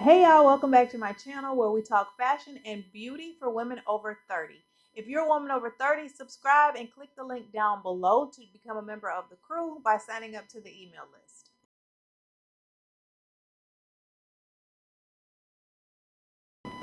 Hey y'all, welcome back to my channel where we talk fashion and beauty for women over 30. If you're a woman over 30, subscribe and click the link down below to become a member of the crew by signing up to the email list.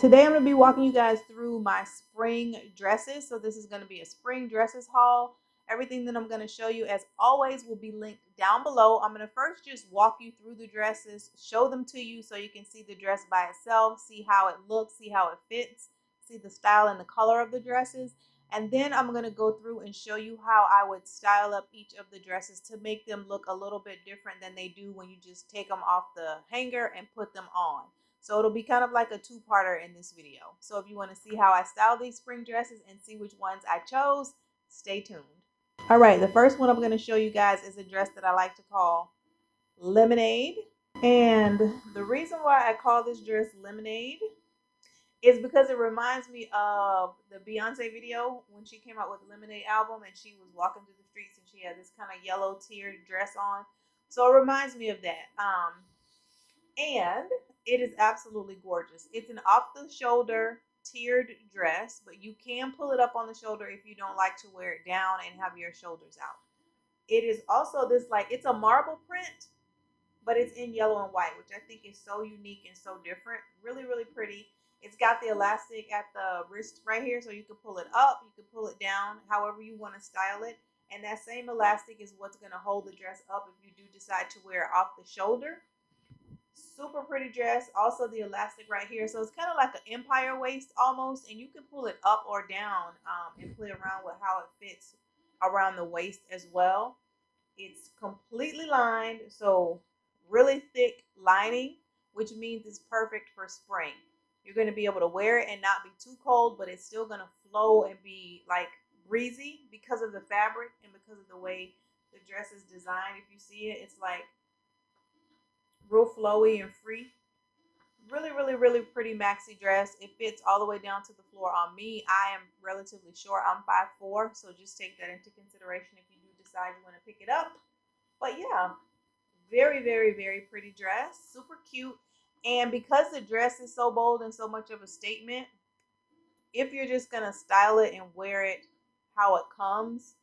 Today I'm going to be walking you guys through my spring dresses. So this is going to be a spring dresses haul. Everything that I'm going to show you, as always, will be linked down below. I'm going to first just walk you through the dresses, show them to you so you can see the dress by itself, see how it looks, see how it fits, see the style and the color of the dresses. And then I'm going to go through and show you how I would style up each of the dresses to make them look a little bit different than they do when you just take them off the hanger and put them on. So it'll be kind of like a two-parter in this video. So if you want to see how I style these spring dresses and see which ones I chose, stay tuned. All right, the first one I'm going to show you guys is a dress that I like to call Lemonade. And the reason why I call this dress Lemonade is because it reminds me of the Beyonce video when she came out with the Lemonade album and she was walking through the streets and she had this kind of yellow tiered dress on. So it reminds me of that. And it is absolutely gorgeous. It's an off-the-shoulder tiered dress, but you can pull it up on the shoulder if you don't like to wear it down and have your shoulders out. It is also this, like, it's a marble print, but it's in yellow and white, which I think is so unique and so different. Really, really pretty. It's got the elastic at the wrist right here, so you can pull it up, you can pull it down, however you want to style it. And that same elastic is what's going to hold the dress up if you do decide to wear it off the shoulder. Super pretty dress. Also the elastic right here, so it's kind of like an empire waist almost, and you can pull it up or down and play around with how it fits around the waist as well. It's completely lined, so really thick lining, which means it's perfect for spring. You're going to be able to wear it and not be too cold, but it's still going to flow and be like breezy because of the fabric and because of the way the dress is designed. If you see it, it's like real flowy and free. Really, really, really pretty maxi dress. It fits all the way down to the floor on me. I am relatively short. I'm 5'4", so just take that into consideration if you do decide you want to pick it up. But yeah, very, very, very pretty dress. Super cute. And because the dress is so bold and so much of a statement, if you're just going to style it and wear it how it comes,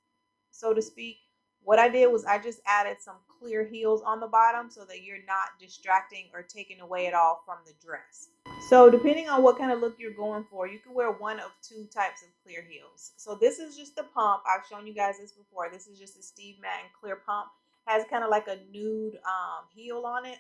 so to speak, what I did was I just added some clear heels on the bottom so that you're not distracting or taking away at all from the dress. So depending on what kind of look you're going for, you can wear one of two types of clear heels. So this is just the pump. I've shown you guys this before. This is just a Steve Madden clear pump. Has kind of like a nude heel on it.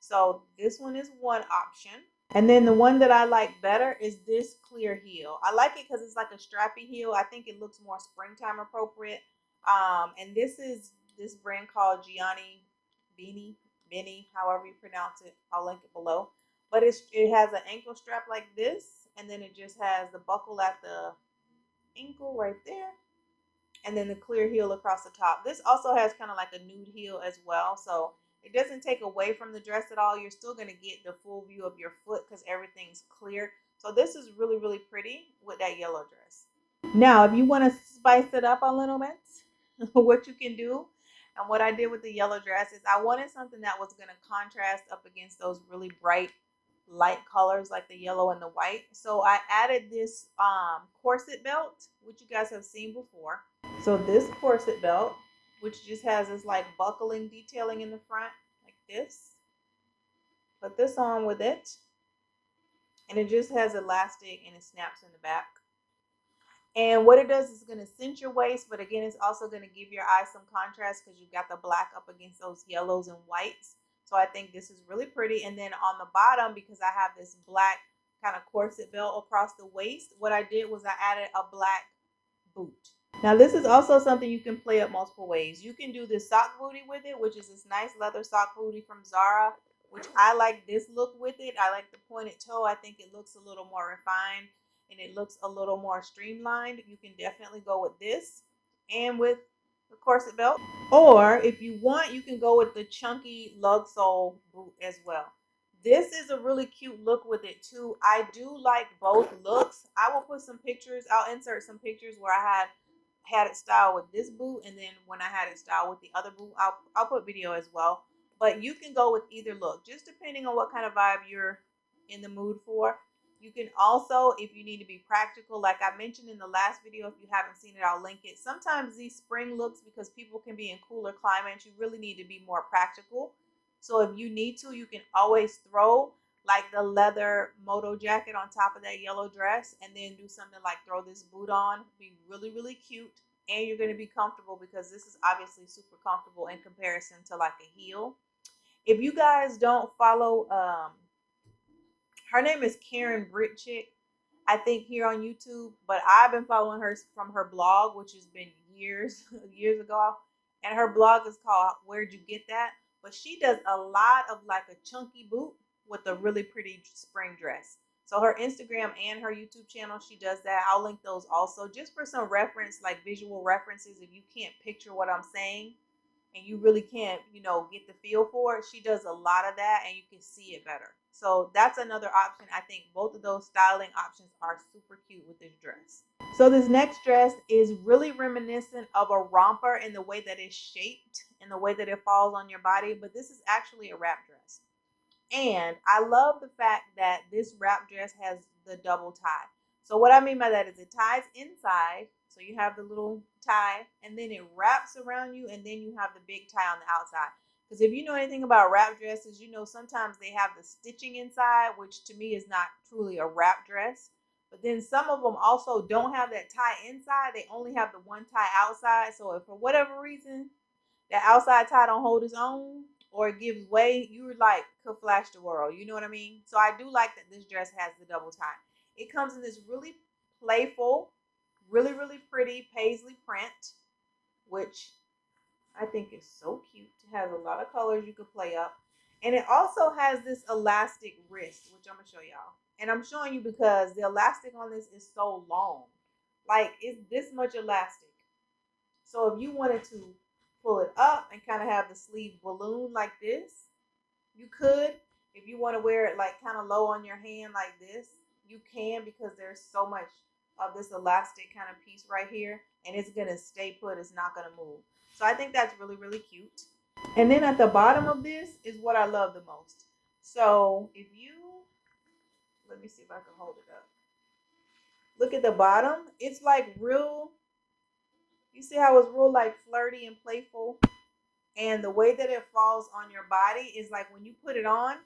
So this one is one option. And then the one that I like better is this clear heel. I like it because it's like a strappy heel. I think it looks more springtime appropriate. And this is this brand called Gianni Bini, however you pronounce it. I'll link it below. But it has an ankle strap like this, and then it just has the buckle at the ankle right there, and then the clear heel across the top. This also has kind of like a nude heel as well, so it doesn't take away from the dress at all. You're still going to get the full view of your foot because everything's clear. So this is really, really pretty with that yellow dress. Now, if you want to spice it up a little bit, what you can do, and what I did with the yellow dress is I wanted something that was going to contrast up against those really bright light colors like the yellow and the white. So I added this corset belt, which you guys have seen before. So this corset belt, which just has this like buckling detailing in the front like this. Put this on with it, and it just has elastic and it snaps in the back. And what it does is going to cinch your waist, but again, it's also going to give your eyes some contrast because you've got the black up against those yellows and whites. So I think this is really pretty. And then on the bottom, because I have this black kind of corset belt across the waist, what I did was I added a black boot. Now this is also something you can play up multiple ways. You can do this sock bootie with it, which is this nice leather sock bootie from Zara, which I like this look with it. I like the pointed toe. I think it looks a little more refined and it looks a little more streamlined. You can definitely go with this and with the corset belt. Or if you want, you can go with the chunky lug sole boot as well. This is a really cute look with it too. I do like both looks. I will put some pictures. I'll insert some pictures where I had it styled with this boot, and then when I had it styled with the other boot, I'll put video as well. But you can go with either look, just depending on what kind of vibe you're in the mood for. You can also, if you need to be practical, like I mentioned in the last video, if you haven't seen it, I'll link it. Sometimes these spring looks, because people can be in cooler climates, you really need to be more practical. So if you need to, you can always throw like the leather Moto jacket on top of that yellow dress, and then do something like throw this boot on. Be really, really cute, and you're going to be comfortable, because this is obviously super comfortable in comparison to like a heel. If you guys don't follow, her name is Karen Britchick, I think, here on YouTube, but I've been following her from her blog, which has been years, years ago. And her blog is called Where'd You Get That? But she does a lot of like a chunky boot with a really pretty spring dress. So her Instagram and her YouTube channel, she does that. I'll link those also, just for some reference, like visual references. If you can't picture what I'm saying and you really can't, get the feel for it, she does a lot of that and you can see it better. So that's another option. I think both of those styling options are super cute with this dress. So this next dress is really reminiscent of a romper in the way that it's shaped, in the way that it falls on your body, but this is actually a wrap dress. And I love the fact that this wrap dress has the double tie. So what I mean by that is it ties inside. So you have the little tie, and then it wraps around you, and then you have the big tie on the outside. Because if you know anything about wrap dresses, sometimes they have the stitching inside, which to me is not truly a wrap dress. But then some of them also don't have that tie inside. They only have the one tie outside. So if for whatever reason that outside tie don't hold its own, or it gives way, you like could flash the world. You know what I mean? So I do like that this dress has the double tie. It comes in this really playful, really, really pretty Paisley print, which I think is so cute. It has a lot of colors you could play up. And it also has this elastic wrist, which I'm going to show y'all. And I'm showing you because the elastic on this is so long. Like, it's this much elastic. So if you wanted to pull it up and kind of have the sleeve balloon like this, you could. If you want to wear it like kind of low on your hand like this, you can, because there's so much of this elastic kind of piece right here, and it's going to stay put. It's not going to move. So I think that's really, really cute. And then at the bottom of this is what I love the most. So if you, let me see if I can hold it up. Look at the bottom. It's like real, you see how it's real like flirty and playful? And the way that it falls on your body is like when you put it on,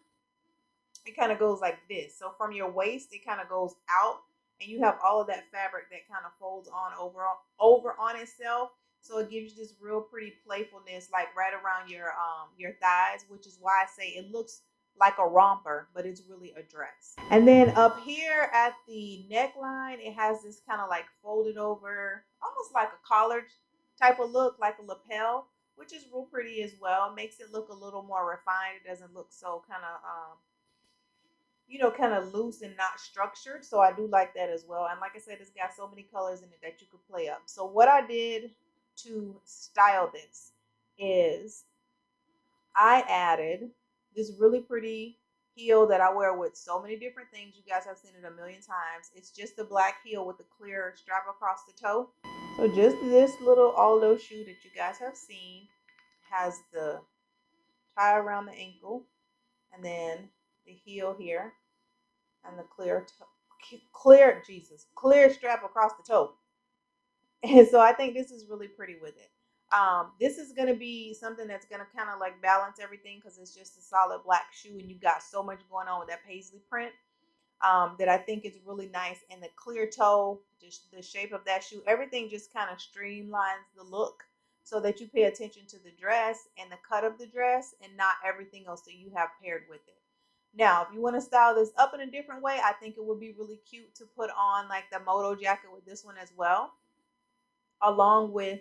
it kind of goes like this. So from your waist, it kind of goes out, and you have all of that fabric that kind of folds on over on itself. So it gives you this real pretty playfulness, like right around your thighs, which is why I say it looks like a romper, but it's really a dress. And then up here at the neckline, it has this kind of like folded over, almost like a collar type of look, like a lapel, which is real pretty as well. It makes it look a little more refined. It doesn't look so kind of loose and not structured. So I do like that as well. And like I said, it's got so many colors in it that you could play up. So what I did to style this is I added this really pretty heel that I wear with so many different things. You guys have seen it a million times. It's just a black heel with a clear strap across the toe. So just this little Aldo shoe that you guys have seen has the tie around the ankle, and then the heel here, and the clear strap across the toe. And so I think this is really pretty with it. This is going to be something that's going to kind of like balance everything, because it's just a solid black shoe and you got so much going on with that paisley print that I think is really nice. And the clear toe, just the shape of that shoe, everything just kind of streamlines the look, so that you pay attention to the dress and the cut of the dress and not everything else that you have paired with it. Now, if you want to style this up in a different way, I think it would be really cute to put on like the Moto jacket with this one as well, along with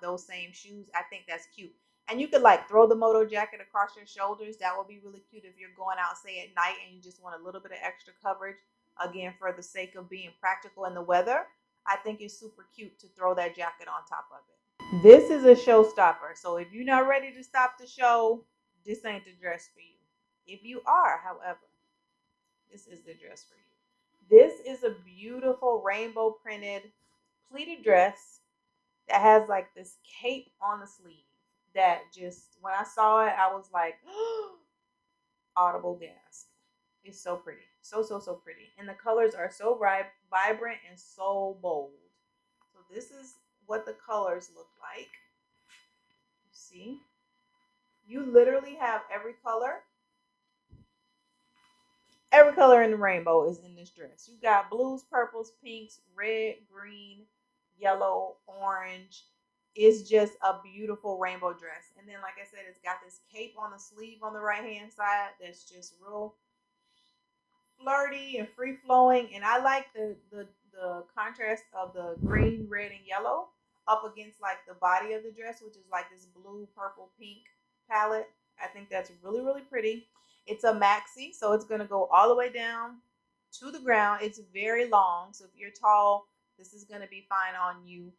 those same shoes. I think that's cute. And you could like throw the Moto jacket across your shoulders. That would be really cute if you're going out, say, at night and you just want a little bit of extra coverage. Again, for the sake of being practical in the weather, I think it's super cute to throw that jacket on top of it. This is a showstopper. So if you're not ready to stop the show, this ain't the dress for you. If you are, however, this is the dress for you. This is a beautiful rainbow printed pleated dress that has like this cape on the sleeve that just, when I saw it, I was like, audible gasp. It's so pretty. So pretty. And the colors are so vibrant and so bold. So this is what the colors look like. You see? You literally have every color. Every color in the rainbow is in this dress. You got blues, purples, pinks, red, green, yellow, orange. It's just a beautiful rainbow dress. And then, like I said, it's got this cape on the sleeve on the right-hand side that's just real flirty and free flowing. And I like the contrast of the green, red, and yellow up against like the body of the dress, which is like this blue, purple, pink palette. I think that's really, really pretty. It's a maxi, so it's going to go all the way down to the ground. It's very long, so if you're tall, this is going to be fine on you.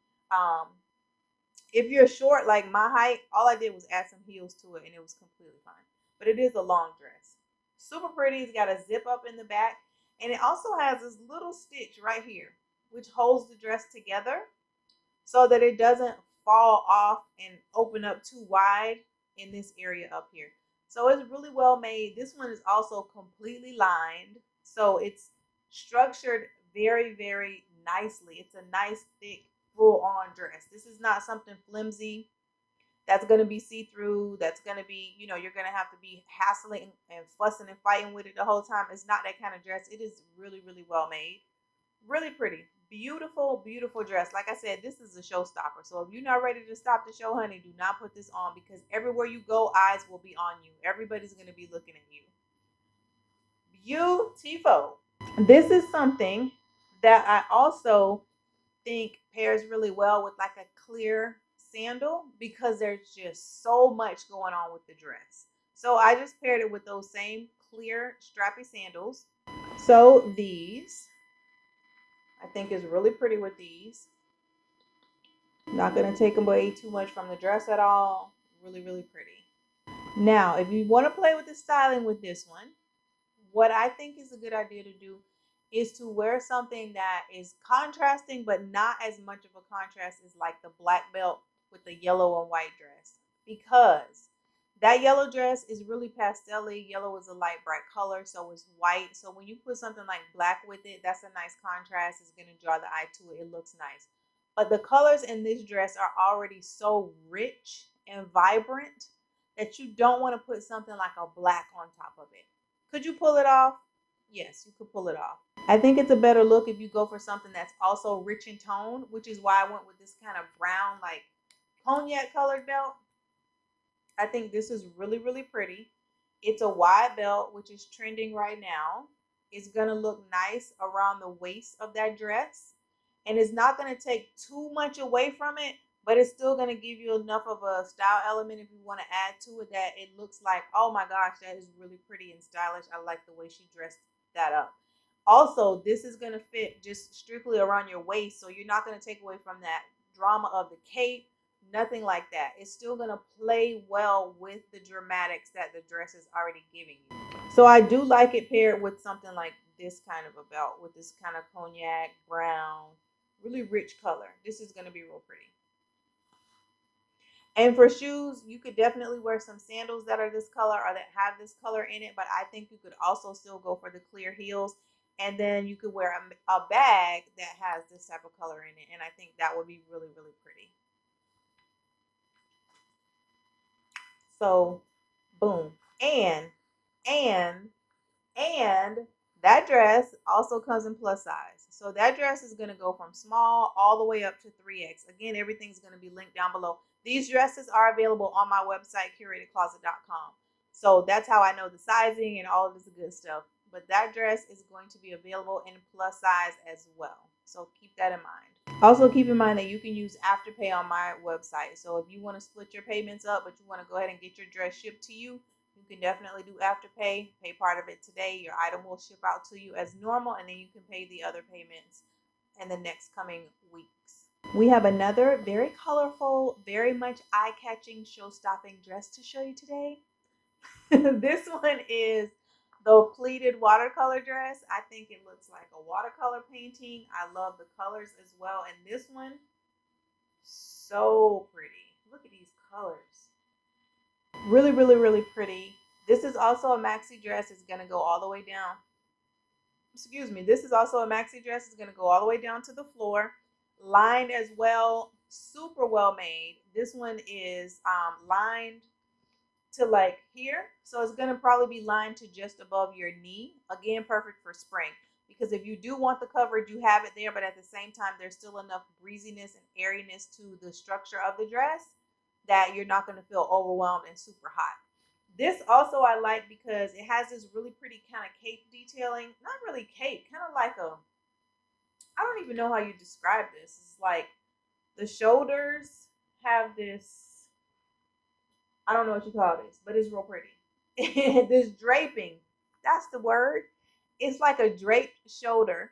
If you're short, like my height, all I did was add some heels to it, and it was completely fine. But it is a long dress. Super pretty. It's got a zip up in the back, and it also has this little stitch right here, which holds the dress together so that it doesn't fall off and open up too wide in this area up here. So it's really well made. This one is also completely lined, so it's structured very, very nicely. It's a nice, thick, full-on dress. This is not something flimsy that's going to be see-through, that's going to be, you're going to have to be hassling and fussing and fighting with it the whole time. It's not that kind of dress. It is really, really well made. Really pretty. Beautiful, beautiful dress. Like I said, this is a showstopper. So if you're not ready to stop the show, honey, do not put this on, because everywhere you go, eyes will be on you. Everybody's going to be looking at you. Beautiful. This is something that I also think pairs really well with like a clear sandal, because there's just so much going on with the dress. So I just paired it with those same clear strappy sandals. So these, I think, is really pretty with these. Not going to take away too much from the dress at all. Really, really pretty. Now, if you want to play with the styling with this one, what I think is a good idea to do is to wear something that is contrasting, but not as much of a contrast as like the black belt with the yellow and white dress, because that yellow dress is really pastel-y. Yellow is a light, bright color, so is white. So when you put something like black with it, that's a nice contrast. It's going to draw the eye to it. It looks nice. But the colors in this dress are already so rich and vibrant that you don't want to put something like a black on top of it. Could you pull it off? Yes, you could pull it off. I think it's a better look if you go for something that's also rich in tone, which is why I went with this kind of brown, like cognac colored belt. I think this is really, really pretty. It's a wide belt, which is trending right now. It's going to look nice around the waist of that dress. And it's not going to take too much away from it, but it's still going to give you enough of a style element if you want to add to it that it looks like, oh my gosh, that is really pretty and stylish. I like the way she dressed that up. Also, this is going to fit just strictly around your waist, so you're not going to take away from that drama of the cape. Nothing like that. It's still going to play well with the dramatics that the dress is already giving you. So I do like it paired with something like this kind of a belt, with this kind of cognac brown, really rich color. This is going to be real pretty. And for shoes, you could definitely wear some sandals that are this color or that have this color in it, but I think you could also still go for the clear heels. And then you could wear a bag that has this type of color in it. And I think that would be really, really pretty. So, boom. And that dress also comes in plus size. So that dress is going to go from small all the way up to 3X. Again, everything's going to be linked down below. These dresses are available on my website, curatedcloset.com. So that's how I know the sizing and all of this good stuff. But that dress is going to be available in plus size as well. So keep that in mind. Also keep in mind that you can use Afterpay on my website. So if you want to split your payments up, but you want to go ahead and get your dress shipped to you, you can definitely do Afterpay. Pay part of it today. Your item will ship out to you as normal, and then you can pay the other payments in the next coming weeks. We have another very colorful, very much eye-catching, show-stopping dress to show you today. This one is the pleated watercolor dress. I think it looks like a watercolor painting. I love the colors as well. And this one, so pretty. Look at these colors. Really, really, really pretty. This is also a maxi dress. It's going to go all the way down. Excuse me. This is also a maxi dress. It's going to go all the way down to the floor. Lined as well. Super well made. This one is lined to like here. So it's going to probably be lined to just above your knee. Again, perfect for spring. Because if you do want the coverage, you have it there. But at the same time, there's still enough breeziness and airiness to the structure of the dress that you're not going to feel overwhelmed and super hot. This also I like because it has this really pretty kind of cape detailing. Not really cape, kind of like a, I don't even know how you describe this. It's like the shoulders have this, I don't know what you call this, but it's real pretty. This draping, that's the word. It's like a draped shoulder.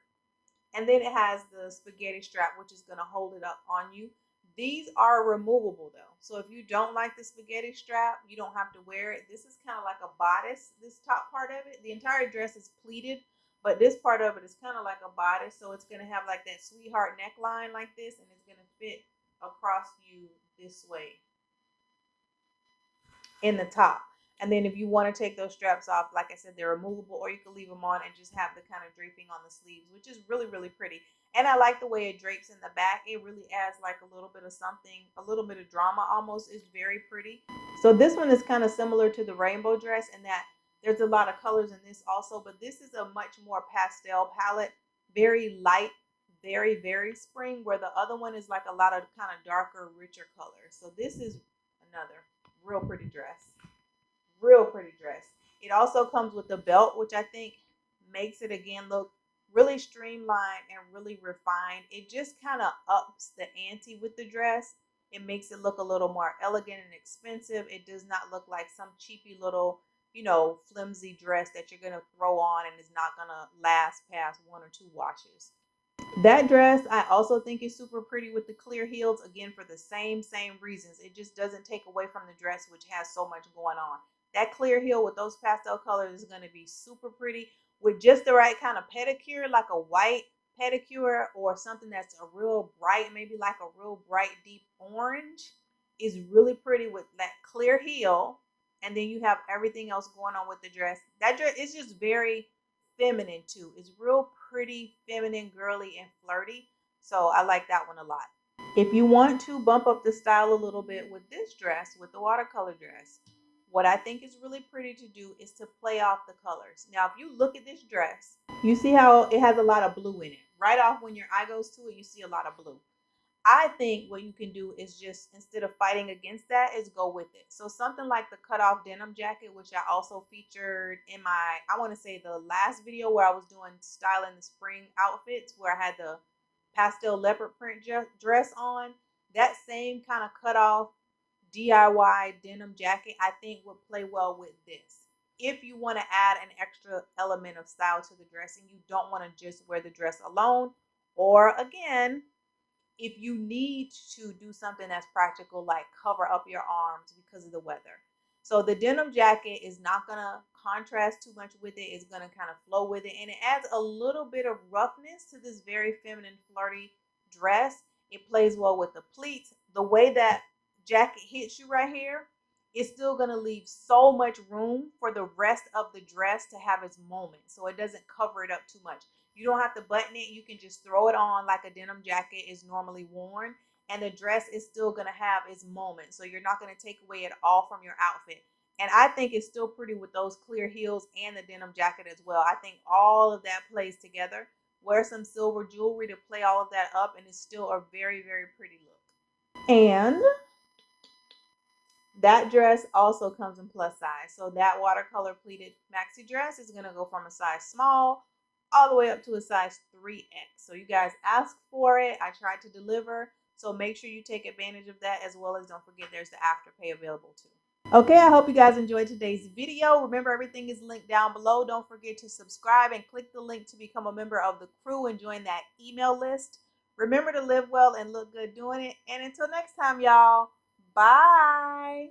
And then it has the spaghetti strap, which is going to hold it up on you. These are removable though. So if you don't like the spaghetti strap, you don't have to wear it. This is kind of like a bodice, this top part of it. The entire dress is pleated, but this part of it is kind of like a bodice. So it's going to have like that sweetheart neckline like this, and it's going to fit across you this way in the top. And then if you want to take those straps off, like I said, they're removable, or you can leave them on and just have the kind of draping on the sleeves, which is really, really pretty. And I like the way it drapes in the back. It really adds like a little bit of something, a little bit of drama almost. It's very pretty. So this one is kind of similar to the rainbow dress in that there's a lot of colors in this also, but this is a much more pastel palette, very light, very, very spring, where the other one is like a lot of kind of darker, richer colors. So this is another real pretty dress. Real pretty dress. It also comes with a belt, which I think makes it again look really streamlined and really refined. It just kind of ups the ante with the dress. It makes it look a little more elegant and expensive. It does not look like some cheapy little, flimsy dress that you're going to throw on and is not going to last past 1 or 2 washes. That dress I also think is super pretty with the clear heels, again for the same reasons. It just doesn't take away from the dress, which has so much going on. That clear heel with those pastel colors is going to be super pretty with just the right kind of pedicure, like a white pedicure or something that's a real bright, maybe like a real bright deep orange, is really pretty with that clear heel. And then you have everything else going on with the dress. That dress is just very feminine too. It's real pretty, feminine, girly, and flirty. So I like that one a lot. If you want to bump up the style a little bit with this dress, with the watercolor dress, what I think is really pretty to do is to play off the colors. Now, if you look at this dress, you see how it has a lot of blue in it. Right off when your eye goes to it, you see a lot of blue. I think what you can do is just, instead of fighting against that, is go with it. So something like the cutoff denim jacket, which I also featured in my, I want to say the last video where I was doing styling the spring outfits, where I had the pastel leopard print dress on. That same kind of cutoff DIY denim jacket, I think would play well with this. If you want to add an extra element of style to the dress and you don't want to just wear the dress alone, or again, if you need to do something that's practical, like cover up your arms because of the weather. So the denim jacket is not going to contrast too much with it. It's going to kind of flow with it. And it adds a little bit of roughness to this very feminine, flirty dress. It plays well with the pleats. The way that jacket hits you right here, it's still going to leave so much room for the rest of the dress to have its moment. So it doesn't cover it up too much. You don't have to button it. You can just throw it on like a denim jacket is normally worn, and the dress is still going to have its moment. So you're not going to take away at all from your outfit. And I think it's still pretty with those clear heels and the denim jacket as well. I think all of that plays together. Wear some silver jewelry to play all of that up, and it's still a very, very pretty look. And that dress also comes in plus size. So that watercolor pleated maxi dress is going to go from a size small all the way up to a size 3X. So you guys asked for it. I tried to deliver. So make sure you take advantage of that, as well as don't forget there's the afterpay available too. Okay, I hope you guys enjoyed today's video. Remember, everything is linked down below. Don't forget to subscribe and click the link to become a member of the crew and join that email list. Remember to live well and look good doing it. And until next time, y'all, bye.